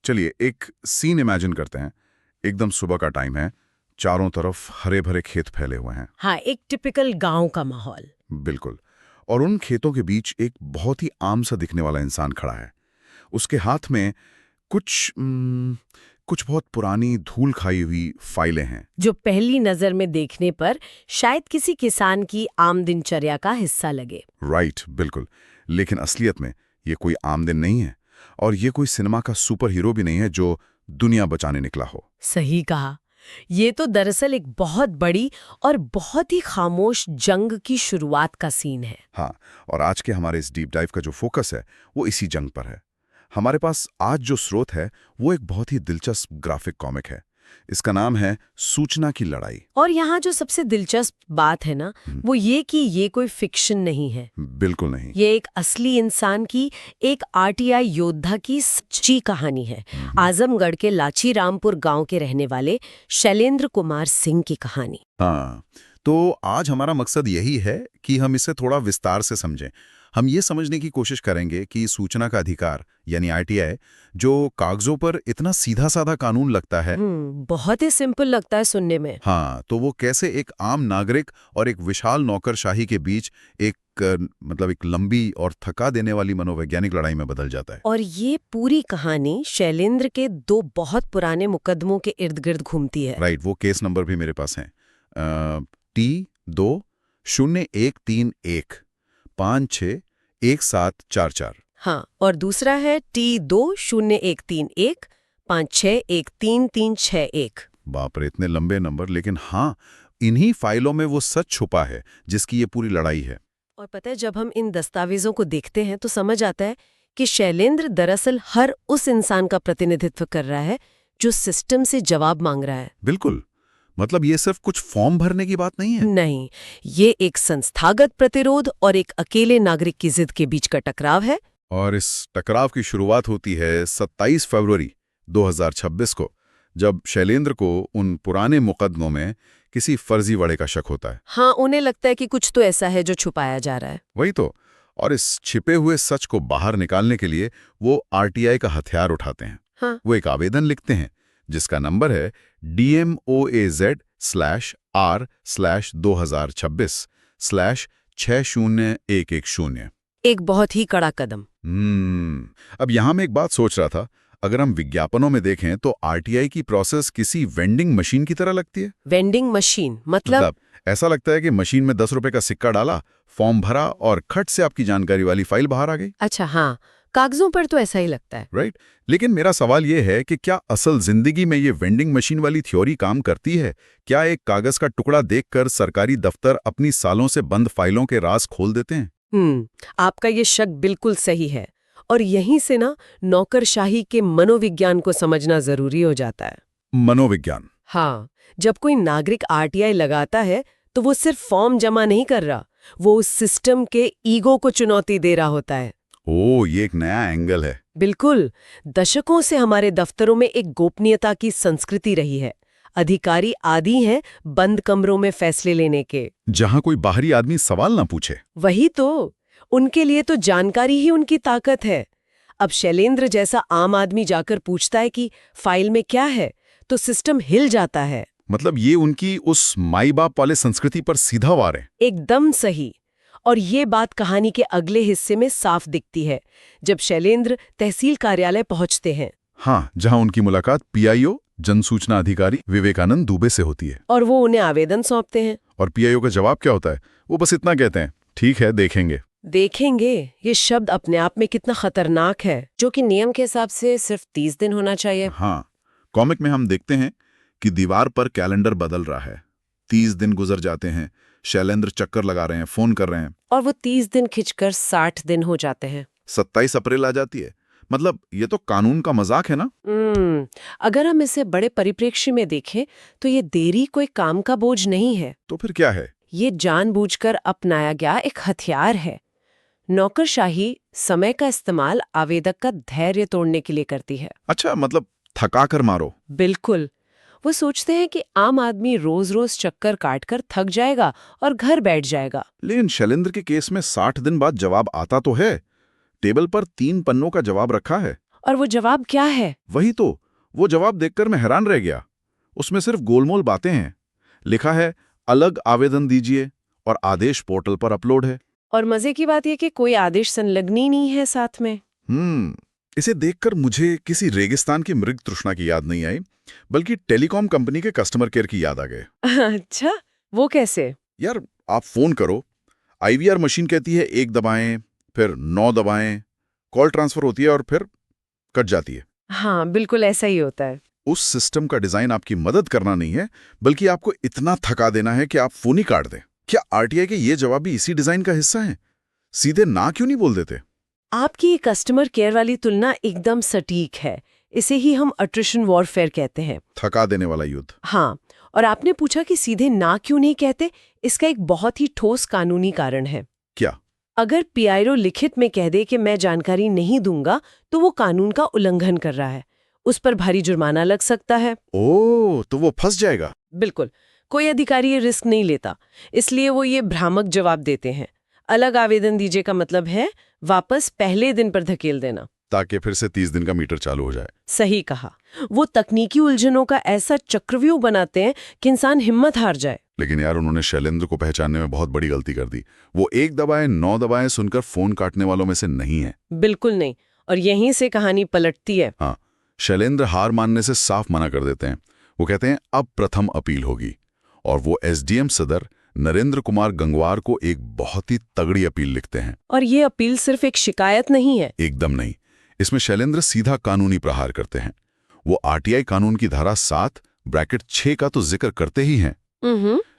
चलिए एक scene imagine करते हैं। एकदम सुबह का टाइम है, चारों तरफ हरे भरे खेत फैले हुए हैं। हाँ, एक टिपिकल गांव का माहौल। बिल्कुल। और उन खेतों के बीच एक बहुत ही आम सा दिखने वाला इंसान खड़ा है। उसके हाथ में कुछ बहुत पुरानी धूल खाई हुई फाइलें हैं। जो पहली नजर में देखने पर शायद किसी किसान की आम दिनचर्या का हिस्सा लगे। राइट, बिल्कुल। लेकिन असलियत में ये कोई आम दिन नहीं है, और ये कोई सिनेमा का सुपर हीरो भी नहीं है जो दुनिया बचाने निकला हो। सही कहा। ये तो दरअसल एक बहुत बड़ी और बहुत ही खामोश जंग की शुरुआत का सीन है। हाँ, और आज के हमारे इस डीप डाइव का जो फोकस है वो इसी जंग पर है। हमारे पास आज जो स्रोत है वो एक बहुत ही दिलचस्प ग्राफिक कॉमिक है। इसका नाम है सूचना की लड़ाई। और यहाँ जो सबसे दिलचस्प बात है ना, वो ये कि ये कोई फिक्शन नहीं है। बिल्कुल नहीं। ये एक असली इंसान की, एक आरटीआई योद्धा की सच्ची कहानी है। आजमगढ़ के लाची रामपुर गांव के रहने वाले शैलेंद्र कुमार सिंह की कहानी। हाँ, तो आज हमारा मकसद यही है कि हम इसे थोड़ा विस्तार से समझें। हम ये समझने की कोशिश करेंगे कि सूचना का अधिकार यानी आरटीआई, जो कागजों पर इतना सीधा साधा कानून लगता है, बहुत ही सिंपल लगता है सुनने में। हाँ, तो वो कैसे एक आम नागरिक और एक विशाल नौकरशाही के बीच एक लंबी और थका देने वाली मनोवैज्ञानिक लड़ाई में बदल जाता है। और ये पूरी कहानी शैलेंद्र के दो बहुत पुराने मुकदमों के इर्द गिर्द घूमती है। राइट, वो केस नंबर भी मेरे पास हैं। T20131561744। हाँ, और दूसरा है T2013156133361। बाप रे, इतने लंबे नंबर। लेकिन हाँ, इन्हीं फाइलों में वो सच छुपा है जिसकी ये पूरी लड़ाई है। और पता है, जब हम इन दस्तावेजों को देखते हैं तो समझ आता है कि शैलेंद्र दरअसल हर उस इंसान का प्रतिनिधित्व कर रहा है जो सिस्टम से जवाब मांग रहा है। बिल्कुल। मतलब ये सिर्फ कुछ फॉर्म भरने की बात नहीं है। नहीं, ये एक संस्थागत प्रतिरोध और एक अकेले नागरिक की जिद के बीच का टकराव है। और इस टकराव की शुरुआत होती है 27 फरवरी 2026 को, जब शैलेंद्र को उन पुराने मुकदमों में किसी फर्जीवाड़े का शक होता है। हाँ, उन्हें लगता है कि कुछ तो ऐसा है जो छुपाया जा रहा है। वही तो। और इस छिपे हुए सच को बाहर निकालने के लिए वो आरटीआई का हथियार उठाते हैं। हाँ। वो एक आवेदन लिखते हैं जिसका नंबर है DMOAZ/R/2026/60110। एक बहुत ही कड़ा कदम। अब यहां मैं एक बात सोच रहा था। अगर हम विज्ञापनों में देखें तो आरटीआई की प्रोसेस किसी वेंडिंग मशीन की तरह लगती है। वेंडिंग मशीन मतलब? ऐसा लगता है कि मशीन में 10 रुपए का सिक्का डाला, फॉर्म भरा और खट से आपकी जानकारी वाली फाइल बाहर आ गई। अच्छा, हाँ, कागजों पर तो ऐसा ही लगता है। राइट। लेकिन मेरा सवाल ये है कि क्या असल जिंदगी में ये वेंडिंग मशीन वाली थ्योरी काम करती है? क्या एक कागज का टुकड़ा देखकर सरकारी दफ्तर अपनी सालों से बंद फाइलों के राज खोल देते हैं? आपका ये शक बिल्कुल सही है। और यहीं से ना नौकरशाही के मनोविज्ञान को समझना जरूरी हो जाता है। मनोविज्ञान? हाँ, जब कोई नागरिक आरटीआई लगाता है तो वो सिर्फ फॉर्म जमा नहीं कर रहा, वो उस सिस्टम के ईगो को चुनौती दे रहा होता है। ओह, ये एक नया एंगल है। बिल्कुल। दशकों से हमारे दफ्तरों में एक गोपनीयता की संस्कृति रही है। अधिकारी आदी हैं बंद कमरों में फैसले लेने के, जहां कोई बाहरी आदमी सवाल ना पूछे। वही तो। उनके लिए तो जानकारी ही उनकी ताकत है। अब शैलेंद्र जैसा आम आदमी जाकर पूछता है कि फाइल में क्या है, तो सिस्टम हिल जाता है। मतलब ये उनकी उस माई बाप वाले संस्कृति पर सीधा वार है। एकदम सही। और ये बात कहानी के अगले हिस्से में साफ दिखती है, जब शैलेंद्र तहसील कार्यालय पहुंचते हैं। हाँ, जहां उनकी मुलाकात पीआईओ जनसूचना अधिकारी विवेकानंद दुबे से होती है। और वो उन्हें आवेदन सौंपते हैं। और पीआईओ का जवाब क्या होता है? वो बस इतना कहते हैं, ठीक है, देखेंगे। देखेंगे, ये शब्द अपने आप में कितना खतरनाक है, जो कि नियम के हिसाब से सिर्फ 30 दिन होना चाहिए। हाँ, कॉमिक में हम देखते हैं कि दीवार पर कैलेंडर बदल रहा है। 30 दिन गुजर जाते हैं, शैलेंद्र चक्कर लगा रहे हैं, फोन कर रहे हैं, और वो 30 दिन खिंचकर 60 दिन हो जाते हैं। 27 अप्रैल आ जाती है। मतलब ये तो कानून का मजाक है ना? अगर हम इसे बड़े परिप्रेक्ष्य में देखें तो ये देरी कोई काम का बोझ नहीं है। तो फिर क्या है? ये जानबूझकर अपनाया गया एक हथियार है। नौकरशाही समय का इस्तेमाल आवेदक का धैर्य तोड़ने के लिए करती है। अच्छा, मतलब थका कर मारो। बिल्कुल। वो सोचते हैं कि आम आदमी रोज रोज चक्कर काटकर थक जाएगा और घर बैठ जाएगा। लेकिन शैलेंद्र के केस में 60 दिन बाद जवाब आता तो है। टेबल पर 3 पन्नों का जवाब रखा है। और वो जवाब क्या है? वही तो, वो जवाब देखकर मैं हैरान रह गया। उसमें सिर्फ गोलमोल बातें हैं। लिखा है अलग आवेदन दीजिए और आदेश पोर्टल पर अपलोड है। और मजे की बात यह कि कोई आदेश संलग्न ही नहीं है साथ में। इसे देखकर मुझे किसी रेगिस्तान की मृग तृष्णा की याद नहीं आई, बल्कि टेलीकॉम कंपनी के कस्टमर केयर की याद आ गए। अच्छा, वो कैसे? यार, आप फोन करो, आईवीआर मशीन कहती है 1 दबाएं, फिर 9 दबाएं, कॉल ट्रांसफर होती है और फिर कट जाती है। हाँ, बिल्कुल ऐसा ही होता है। उस सिस्टम का डिजाइन आपकी मदद करना नहीं है, बल्कि आपको इतना थका देना है कि आप फोन ही काट दें। क्या आरटीआई के ये जवाब भी इसी डिजाइन का हिस्सा हैं? सीधे ना क्यों नहीं बोल देते? आपकी कस्टमर केयर वाली तुलना एकदम सटीक है। इसे ही हम अट्रिशन वॉरफेयर कहते हैं। थका देने वाला युद्ध। हाँ, और आपने पूछा कि सीधे ना क्यों नहीं कहते, इसका एक बहुत ही ठोस कानूनी कारण है। क्या? अगर पीआईओ लिखित में कह दे कि मैं जानकारी नहीं दूंगा, तो वो कानून का उल्लंघन कर रहा है। उस पर भारी जुर्माना लग सकता है। ओह, तो वो फंस जाएगा। बिल्कुल, कोई अधिकारी ये रिस्क नहीं लेता, इसलिए वो ये भ्रामक जवाब देते हैं। अलग आवेदन दीजिए का मतलब है वापस पहले दिन पर धकेल देना, ताकि फिर से 30 दिन का मीटर चालू हो जाए। सही कहा। वो तकनीकी उलझनों का ऐसा चक्रव्यूह बनाते हैं कि इंसान हिम्मत हार जाए। लेकिन यार, उन्होंने शैलेंद्र को पहचानने में बहुत बड़ी गलती कर दी। वो 1 दबाएं 9 दबाएं सुनकर फोन काटने वालों में से नहीं है। बिल्कुल नहीं, और यहीं से कहानी पलटती है। हाँ, शैलेंद्र हार मानने से साफ मना कर देते हैं। वो कहते हैं अब प्रथम अपील होगी, और वो एसडीएम सदर नरेंद्र कुमार गंगवार को एक बहुत ही तगड़ी अपील लिखते हैं। और ये अपील सिर्फ एक शिकायत नहीं है। एकदम नहीं, इसमें शैलेंद्र सीधा कानूनी प्रहार करते हैं। वो आरटीआई कानून की धारा 7(6) का तो जिक्र करते ही हैं,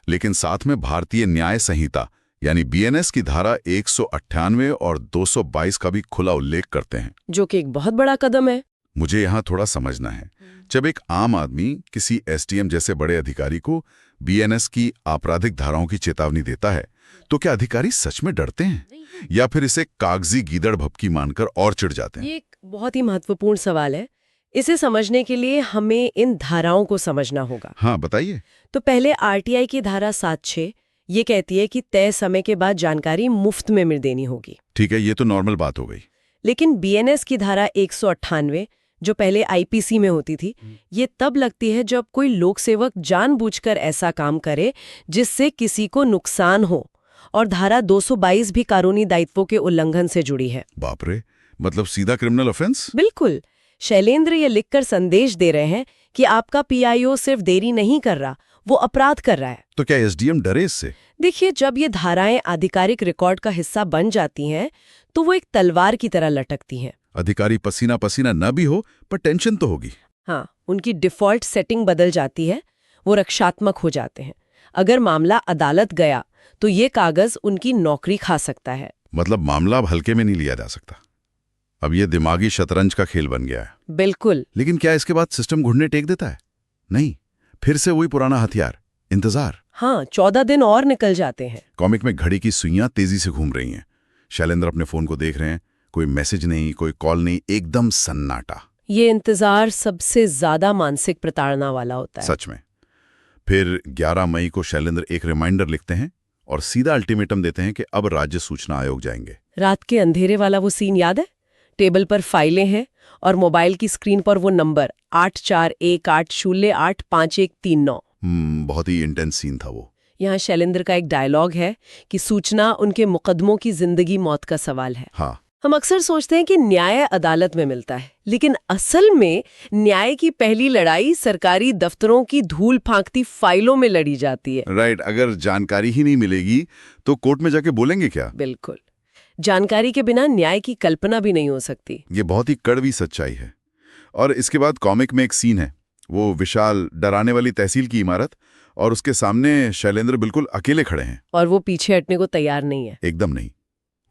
लेकिन साथ में भारतीय न्याय संहिता यानी बीएनएस की धारा 198 और 222 का भी खुला उल्लेख करते हैं, जो कि एक बहुत बड़ा कदम है। मुझे यहाँ थोड़ा समझना है। जब एक आम आदमी किसी एसडीएम जैसे बड़े अधिकारी को बीएनएस की आपराधिक धाराओं की चेतावनी देता है, तो क्या अधिकारी सच में डरते हैं या फिर इसे कागजी गीदड़ भभकी मानकर और चिढ़ जाते हैं? ये एक बहुत ही महत्वपूर्ण सवाल है। इसे समझने के लिए हमें इन धाराओं को समझना होगा। हाँ, बताइए। तो पहले आरटीआई की धारा 7(6) ये कहती है कि तय समय के बाद जानकारी मुफ्त में मिल देनी होगी। ठीक है, ये तो नॉर्मल बात हो गई। लेकिन बीएनएस की धारा 198 जो पहले आईपीसी में होती थी, ये तब लगती है जब कोई लोकसेवक जानबूझकर ऐसा काम करे जिससे किसी को नुकसान हो, और धारा 222 भी कानूनी दायित्वों के उल्लंघन से जुड़ी है। बाप रे, मतलब सीधा क्रिमिनल ऑफेंस? बिल्कुल। शैलेंद्र ये लिखकर संदेश दे रहे हैं कि आपका पीआईओ सिर्फ देरी नहीं कर रहा, वो अपराध कर रहा है। तो क्या एसडीएम डरे इससे? देखिए, जब ये धाराएं आधिकारिक रिकॉर्ड का हिस्सा बन जाती हैं, तो वो एक तलवार की तरह लटकती हैं। अधिकारी पसीना पसीना न भी हो, पर टेंशन तो होगी। हाँ, उनकी डिफ़ॉल्ट सेटिंग बदल जाती है, वो रक्षात्मक हो जाते हैं। अगर मामला अदालत गया तो ये कागज उनकी नौकरी खा सकता है। मतलब मामला अब हल्के में नहीं लिया जा सकता। अब ये दिमागी शतरंज का खेल बन गया है। बिल्कुल। लेकिन क्या इसके बाद सिस्टम घुटने टेक देता है? नहीं, फिर से वही पुराना हथियार, इंतजार। हाँ, 14 दिन और निकल जाते हैं। कॉमिक में घड़ी की सुइयां तेजी से घूम रही हैं। शैलेंद्र अपने फोन को देख रहे हैं, कोई मैसेज नहीं, कोई कॉल नहीं, एकदम सन्नाटा। ये इंतजार सबसे ज्यादा मानसिक प्रताड़ना वाला होता है। सच में। फिर 11 मई को शैलेंद्र एक रिमाइंडर लिखते हैं और सीधा अल्टीमेटम देते हैं कि अब राज्य सूचना आयोग जाएंगे। रात के अंधेरे वाला वो सीन याद है? टेबल पर फाइलें हैं और मोबाइल की स्क्रीन पर वो नंबर 8418085139। बहुत ही इंटेंस सीन था वो। यहाँ शैलेंद्र का एक डायलॉग है कि सूचना उनके मुकदमों की जिंदगी मौत का सवाल है। हाँ, हम अक्सर सोचते हैं कि न्याय अदालत में मिलता है, लेकिन असल में न्याय की पहली लड़ाई सरकारी दफ्तरों की धूल फांकती फाइलों में लड़ी जाती है। राइट। अगर जानकारी ही नहीं मिलेगी तो कोर्ट में जाके बोलेंगे क्या? बिल्कुल। जानकारी के बिना न्याय की कल्पना भी नहीं हो सकती। ये बहुत ही कड़वी सच्चाई है। और इसके बाद कॉमिक में एक सीन है, वो विशाल डराने वाली तहसील की इमारत, और उसके सामने शैलेंद्र बिल्कुल अकेले खड़े हैं। और वो पीछे हटने को तैयार नहीं है। एकदम नहीं।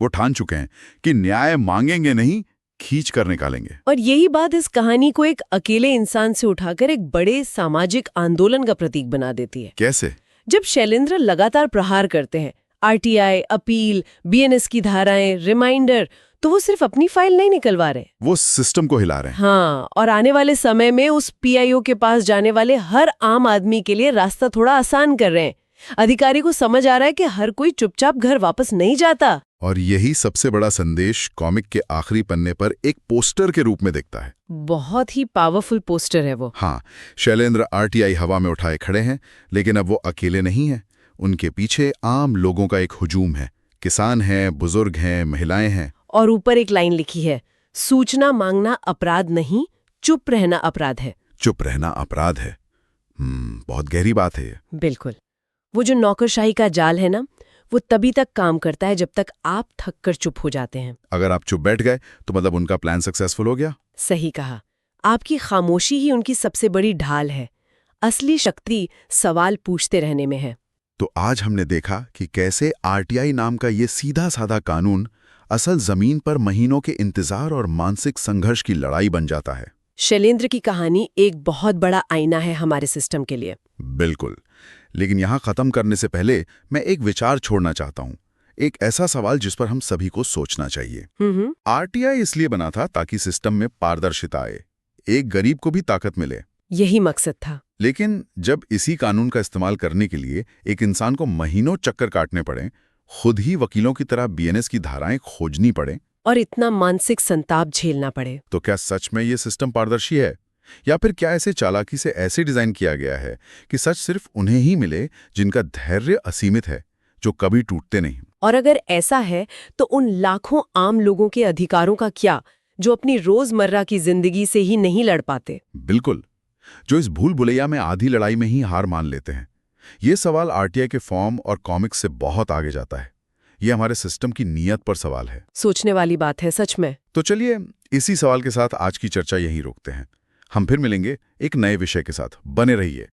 वो ठान चुके हैं कि न्याय मांगेंगे नहीं, खींच कर निकालेंगे। और यही बात इस कहानी को एक अकेले इंसान से उठाकर एक बड़े सामाजिक आंदोलन का प्रतीक बना देती है। कैसे? जब शैलेंद्र लगातार प्रहार करते हैं, आरटीआई, अपील, बीएनएस की धाराएं, रिमाइंडर, तो वो सिर्फ अपनी फाइल नहीं निकलवा रहे, वो सिस्टम को हिला रहे हैं। हाँ, और आने वाले समय में उस पीआईओ के पास जाने वाले हर आम आदमी के लिए रास्ता थोड़ा आसान कर रहे हैं। अधिकारी को समझ आ रहा है कि हर कोई चुपचाप घर वापस नहीं जाता। और यही सबसे बड़ा संदेश कॉमिक के आखिरी पन्ने पर एक पोस्टर के रूप में दिखता है। बहुत ही पावरफुल पोस्टर है वो। हाँ, शैलेंद्र आरटीआई हवा में उठाए खड़े हैं, लेकिन अब वो अकेले नहीं हैं। उनके पीछे आम लोगों का एक हुजूम है। किसान हैं, बुजुर्ग हैं, महिलाएं हैं। और ऊपर एक लाइन लिखी है, सूचना मांगना अपराध नहीं, चुप रहना अपराध है। चुप रहना अपराध है। बहुत गहरी बात है ये। बिल्कुल। वो जो नौकरशाही का जाल है ना, वो तभी तक काम करता है जब तक आप थक कर चुप हो जाते हैं। अगर आप चुप बैठ गए तो मतलब उनका प्लान सक्सेसफुल हो गया। सही कहा। आपकी खामोशी ही उनकी सबसे बड़ी ढाल है। असली शक्ति सवाल पूछते रहने में है। तो आज हमने देखा कि कैसे आरटीआई नाम का ये सीधा साधा कानून असल जमीन पर महीनों के इंतजार और मानसिक संघर्ष की लड़ाई बन जाता है। शैलेंद्र की कहानी एक बहुत बड़ा आईना है हमारे सिस्टम के लिए। बिल्कुल। लेकिन यहां खत्म करने से पहले मैं एक विचार छोड़ना चाहता हूं, एक ऐसा सवाल जिस पर हम सभी को सोचना चाहिए। आरटीआई इसलिए बना था ताकि सिस्टम में पारदर्शिता आए, एक गरीब को भी ताकत मिले। यही मकसद था। लेकिन जब इसी कानून का इस्तेमाल करने के लिए एक इंसान को महीनों चक्कर काटने पड़े, खुद ही वकीलों की तरह बीएनएस की धाराएं खोजनी पड़े और इतना मानसिक संताप झेलना पड़े, तो क्या सच में ये सिस्टम पारदर्शी है, या फिर क्या ऐसे चालाकी से ऐसे डिजाइन किया गया है कि सच सिर्फ उन्हें ही मिले जिनका धैर्य असीमित है, जो कभी टूटते नहीं। और अगर ऐसा है तो उन लाखों आम लोगों के अधिकारों का क्या, जो अपनी रोजमर्रा की जिंदगी से ही नहीं लड़ पाते? बिल्कुल, जो इस भूल भुलैया में आधी लड़ाई में ही हार मान लेते हैं। ये सवाल आरटीआई के फॉर्म और कॉमिक्स से बहुत आगे जाता है। ये हमारे सिस्टम की नीयत पर सवाल है। सोचने वाली बात है सच में। तो चलिए इसी सवाल के साथ आज की चर्चा यहीं रोकते हैं। हम फिर मिलेंगे एक नए विषय के साथ। बने रहिए।